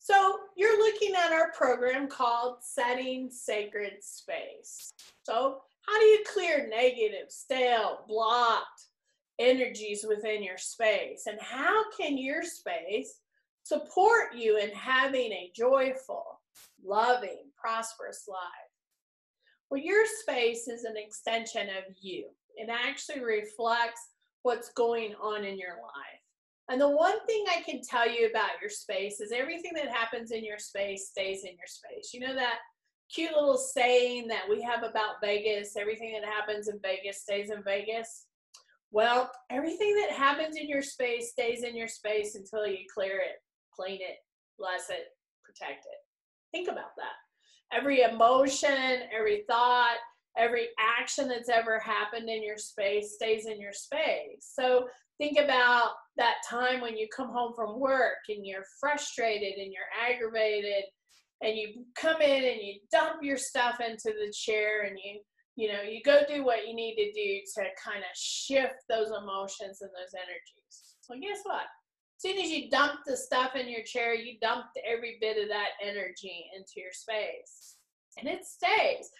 So you're looking at our program called Setting Sacred Space. So how do you clear negative, stale, blocked energies within your space? And how can your space support you in having a joyful, loving, prosperous life? Well, your space is an extension of you. It actually reflects what's going on in your life. And the one thing I can tell you about your space is everything that happens in your space stays in your space. You know that cute little saying that we have about Vegas, everything that happens in Vegas stays in Vegas? Well, everything that happens in your space stays in your space until you clear it, clean it, bless it, protect it. Think about that. Every emotion, every thought, every action that's ever happened in your space stays in your space. So think about that time when you come home from work and you're frustrated and you're aggravated and you come in and you dump your stuff into the chair and you go do what you need to do to kind of shift those emotions and those energies. Well, guess what? As soon as you dump the stuff in your chair, you dumped every bit of that energy into your space. And it stays.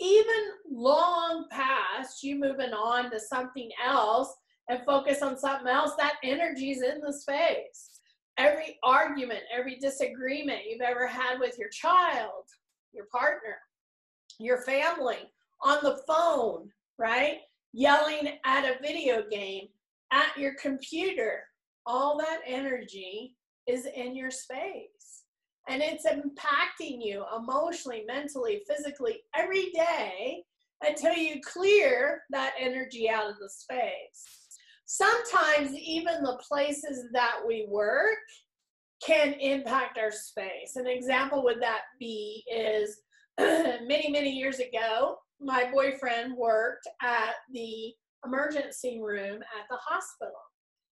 Even long past you moving on to something else and focus on something else, that energy's in the space. Every argument, every disagreement you've ever had with your child, your partner, your family, on the phone, right? Yelling at a video game, at your computer, all that energy is in your space. And it's impacting you emotionally, mentally, physically every day until you clear that energy out of the space. Sometimes even the places that we work can impact our space. An example would that be is many, many years ago, my boyfriend worked at the emergency room at the hospital.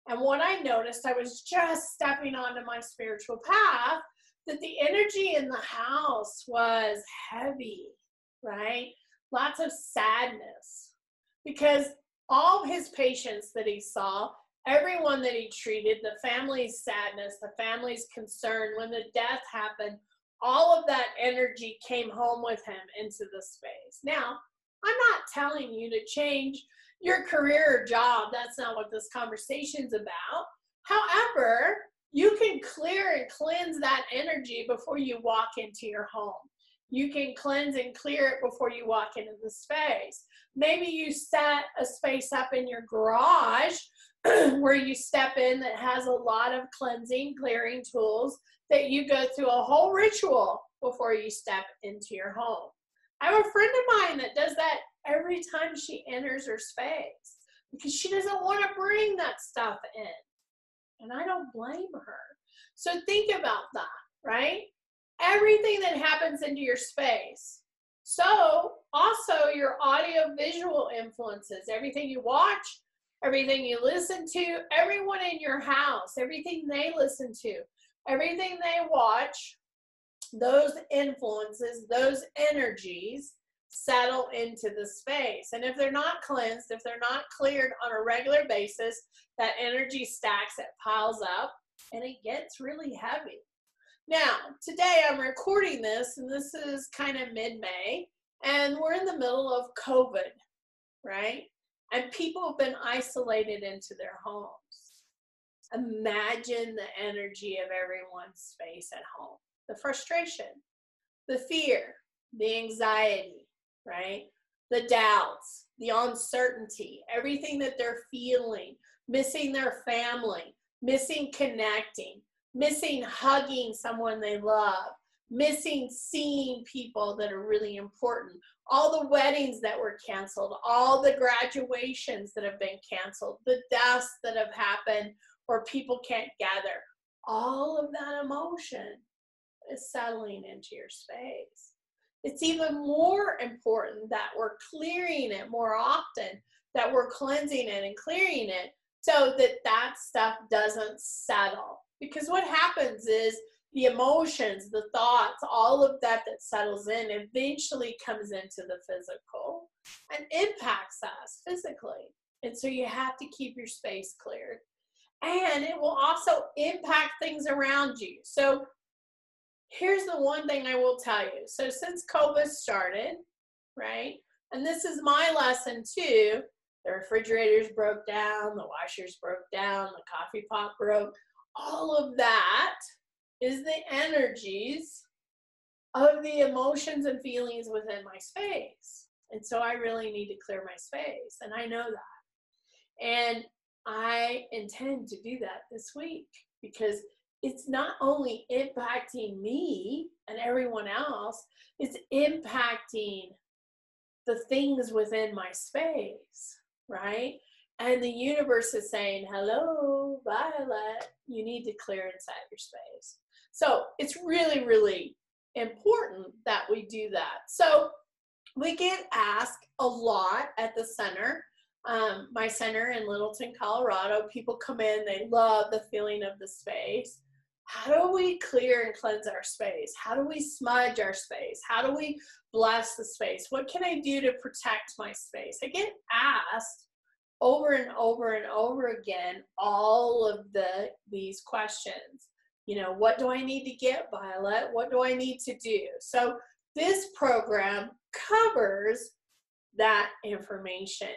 And what I noticed, I was just stepping onto my spiritual path, that the energy in the house was heavy, right? Lots of sadness. Because all his patients that he saw, everyone that he treated, the family's sadness, the family's concern, when the death happened, all of that energy came home with him into the space. Now, I'm not telling you to change your career or job. That's not what this conversation's about. However, you can clear and cleanse that energy before you walk into your home. You can cleanse and clear it before you walk into the space. Maybe you set a space up in your garage where you step in that has a lot of cleansing, clearing tools that you go through a whole ritual before you step into your home. I have a friend of mine that does that every time she enters her space because she doesn't want to bring that stuff in. And I don't blame her. So think about that, right? Everything that happens into your space. So also your audio visual influences, everything you watch, everything you listen to, everyone in your house, everything they listen to, everything they watch, those influences, those energies settle into the space. And if they're not cleansed, if they're not cleared on a regular basis, that energy stacks, it piles up, and it gets really heavy. Now, today I'm recording this, and this is kind of mid-May, and we're in the middle of COVID, right? And people have been isolated into their homes. Imagine the energy of everyone's space at home. The frustration, the fear, the anxiety, right? The doubts, the uncertainty, everything that they're feeling, missing their family, missing connecting, missing hugging someone they love, missing seeing people that are really important, all the weddings that were canceled, all the graduations that have been canceled, the deaths that have happened where people can't gather. All of that emotion is settling into your space. It's even more important that we're clearing it more often, that we're cleansing it and clearing it so that that stuff doesn't settle. Because what happens is the emotions, the thoughts, all of that that settles in eventually comes into the physical and impacts us physically. And so you have to keep your space cleared. And it will also impact things around you. So here's the one thing I will tell you. So since COVID started, right, and this is my lesson too, the refrigerators broke down, the washers broke down, the coffee pot broke, all of that is the energies of the emotions and feelings within my space. And so I really need to clear my space, and I know that. And I intend to do that this week because it's not only impacting me and everyone else, it's impacting the things within my space, right? And the universe is saying, hello, Violet, you need to clear inside your space. So it's really, really important that we do that. So we get asked a lot at the center, my center in Littleton, Colorado. People come in, they love the feeling of the space. How do we clear and cleanse our space? How do we smudge our space? How do we bless the space? What can I do to protect my space? I get asked over and over and over again all of these questions. You know, what do I need to get, Violet? What do I need to do? So this program covers that information.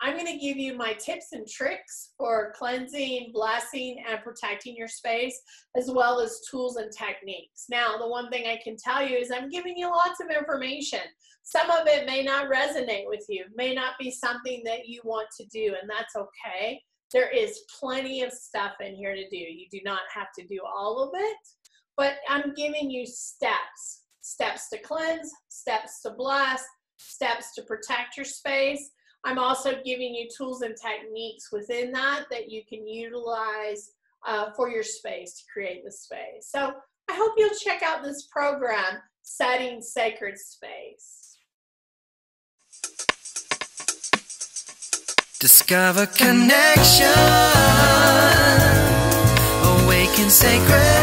I'm going to give you my tips and tricks for cleansing, blessing, and protecting your space, as well as tools and techniques. Now, the one thing I can tell you is I'm giving you lots of information. Some of it may not resonate with you, may not be something that you want to do, and that's okay. There is plenty of stuff in here to do. You do not have to do all of it, but I'm giving you steps. Steps to cleanse, steps to bless, steps to protect your space. I'm also giving you tools and techniques within that you can utilize for your space to create the space. So I hope you'll check out this program, Setting Sacred Space. Discover connection, awaken sacred